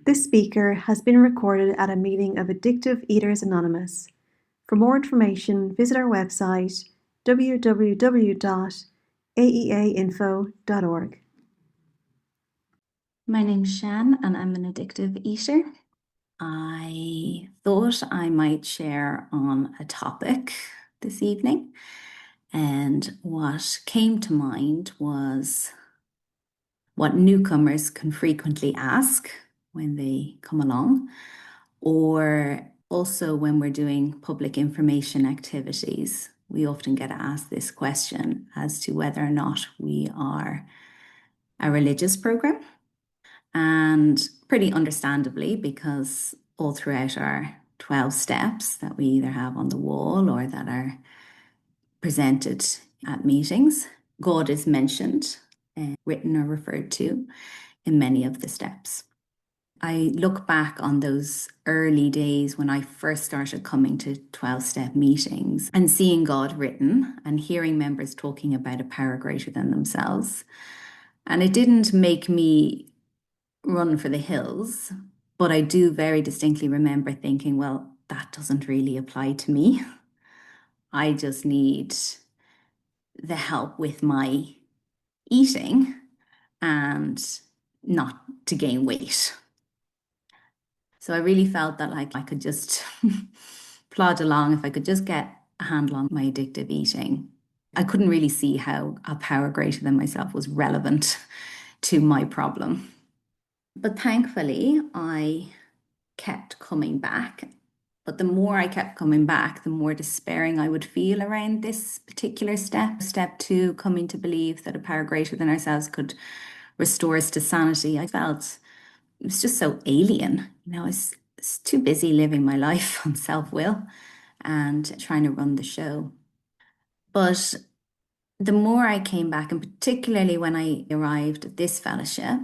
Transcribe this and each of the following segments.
This speaker has been recorded at a meeting of Addictive Eaters Anonymous. For more information, visit our website www.aeainfo.org. My name's Sian and I'm an addictive eater. I thought I might share on a topic this evening, and what came to mind was what newcomers can frequently ask when they come along, or also when we're doing public information activities. We often get asked this question as to whether or not we are a religious program. And pretty understandably, because all throughout our 12 steps that we either have on the wall or that are presented at meetings, God is mentioned, written or referred to in many of the steps. I look back on those early days when I first started coming to 12-step meetings and seeing God written and hearing members talking about a power greater than themselves. And it didn't make me run for the hills, but I do very distinctly remember thinking, well, that doesn't really apply to me. I just need the help with my eating and not to gain weight. So I really felt that I could just plod along if I could just get a handle on my addictive eating. I couldn't really see how a power greater than myself was relevant to my problem. But thankfully, I kept coming back. But the more I kept coming back, the more despairing I would feel around this particular step. Step 2, coming to believe that a power greater than ourselves could restore us to sanity. I felt it was just so alien. I was too busy living my life on self-will and trying to run the show. But the more I came back, and particularly when I arrived at this fellowship,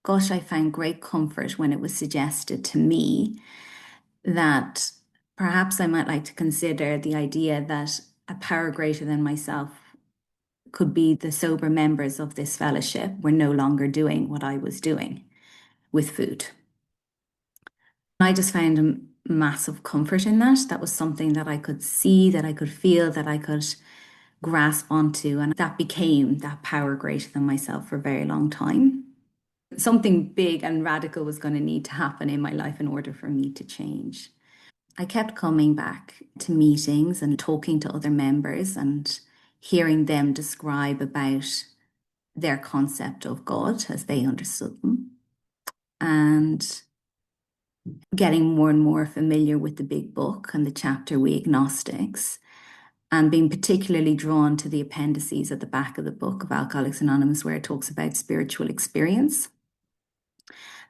gosh, I found great comfort when it was suggested to me that perhaps I might like to consider the idea that a power greater than myself could be the sober members of this fellowship were no longer doing what I was doing with food. I just found a massive comfort in that. That was something that I could see, that I could feel, that I could grasp onto, and that became that power greater than myself for a very long time. Something big and radical was going to need to happen in my life in order for me to change. I kept coming back to meetings and talking to other members and hearing them describe about their concept of God as they understood them, and getting more and more familiar with the big book and the chapter We Agnostics, and being particularly drawn to the appendices at the back of the book of Alcoholics Anonymous, where it talks about spiritual experience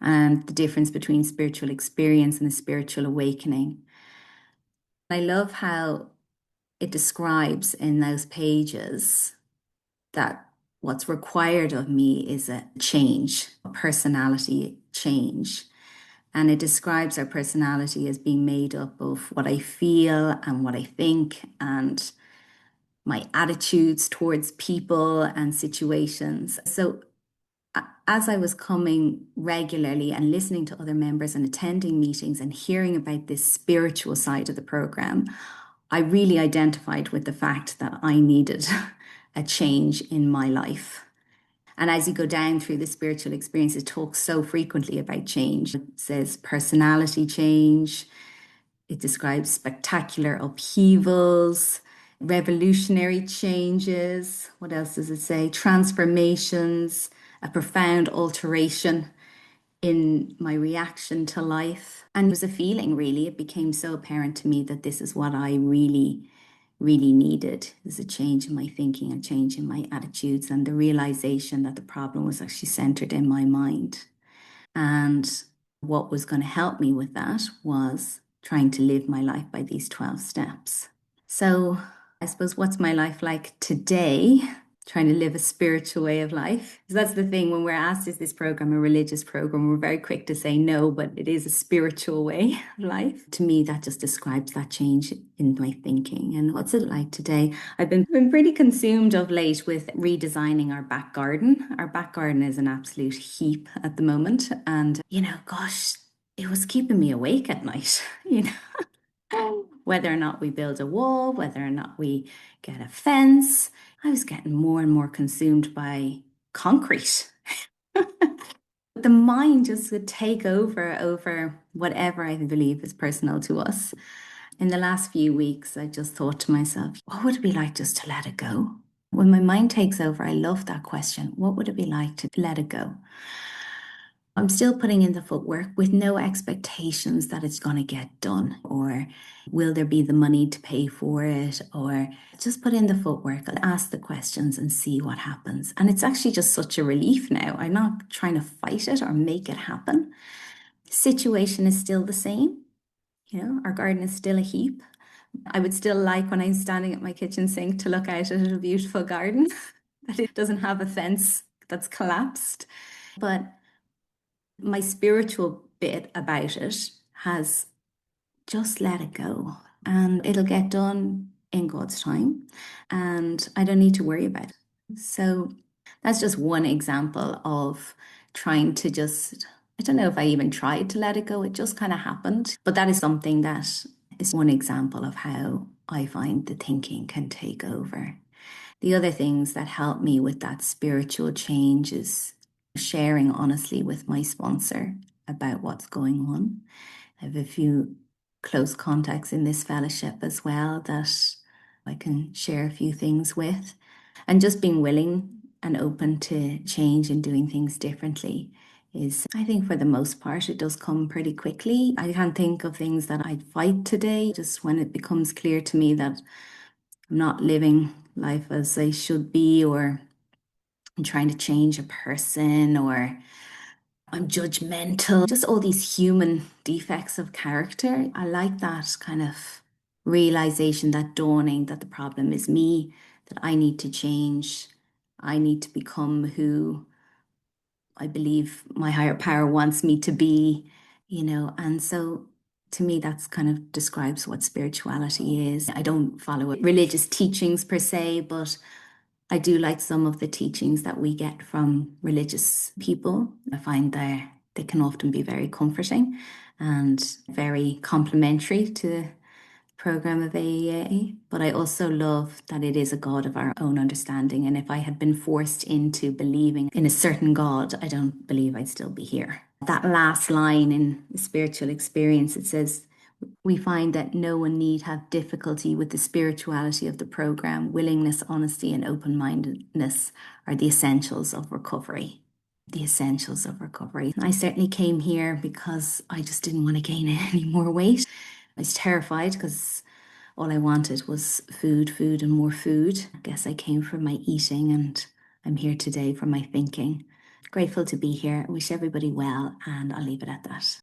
and the difference between spiritual experience and a spiritual awakening. I love how it describes in those pages that what's required of me is a change, a personality change. And it describes our personality as being made up of what I feel and what I think and my attitudes towards people and situations. So as I was coming regularly and listening to other members and attending meetings and hearing about this spiritual side of the program, I really identified with the fact that I needed a change in my life. And as you go down through the spiritual experience, it talks so frequently about change. It says personality change. It describes spectacular upheavals, revolutionary changes. What else does it say? Transformations, a profound alteration in my reaction to life. And it was a feeling, really. It became so apparent to me that this is what I really needed. There's a change in my thinking, a change in my attitudes, and the realization that the problem was actually centered in my mind. And what was going to help me with that was trying to live my life by these 12 steps. So I suppose, what's my life like today? trying to live a spiritual way of life. So that's the thing, when we're asked, is this program a religious program, we're very quick to say no, but it is a spiritual way of life. To me, that just describes that change in my thinking. And what's it like today? I've been pretty consumed of late with redesigning our back garden. Our back garden is an absolute heap at the moment. And, gosh, it was keeping me awake at night, whether or not we build a wall, whether or not we get a fence. I was getting more and more consumed by concrete. The mind just would take over whatever I believe is personal to us. In the last few weeks, I just thought to myself, what would it be like just to let it go? When my mind takes over, I love that question. What would it be like to let it go? I'm still putting in the footwork with no expectations that it's going to get done, or will there be the money to pay for it, or just put in the footwork, I'll ask the questions and see what happens. And it's actually just such a relief now. I'm not trying to fight it or make it happen. The situation is still the same. Our garden is still a heap. I would still like, when I'm standing at my kitchen sink, to look out at a beautiful garden that it doesn't have a fence that's collapsed. But my spiritual bit about it has just let it go, and it'll get done in God's time, and I don't need to worry about it. So that's just one example of trying to just, I don't know if I even tried to let it go, it just kind of happened. But that is something that is one example of how I find the thinking can take over. The other things that help me with that spiritual change is sharing honestly with my sponsor about what's going on. I have a few close contacts in this fellowship as well that I can share a few things with. And just being willing and open to change and doing things differently is, I think for the most part, it does come pretty quickly. I can't think of things that I'd fight today. Just when it becomes clear to me that I'm not living life as I should be, or I'm trying to change a person, or I'm judgmental, just all these human defects of character. I like that kind of realization, that dawning that the problem is me, that I need to change. I need to become who I believe my higher power wants me to be, and so to me, that's kind of describes what spirituality is. I don't follow religious teachings per se, but I do like some of the teachings that we get from religious people. I find they can often be very comforting and very complementary to the program of AEA. But I also love that it is a God of our own understanding. And if I had been forced into believing in a certain God, I don't believe I'd still be here. That last line in the spiritual experience, it says, we find that no one need have difficulty with the spirituality of the program. Willingness, honesty, and open-mindedness are the essentials of recovery. The essentials of recovery. I certainly came here because I just didn't want to gain any more weight. I was terrified because all I wanted was food, and more food. I guess I came from my eating, and I'm here today for my thinking. Grateful to be here. I wish everybody well, and I'll leave it at that.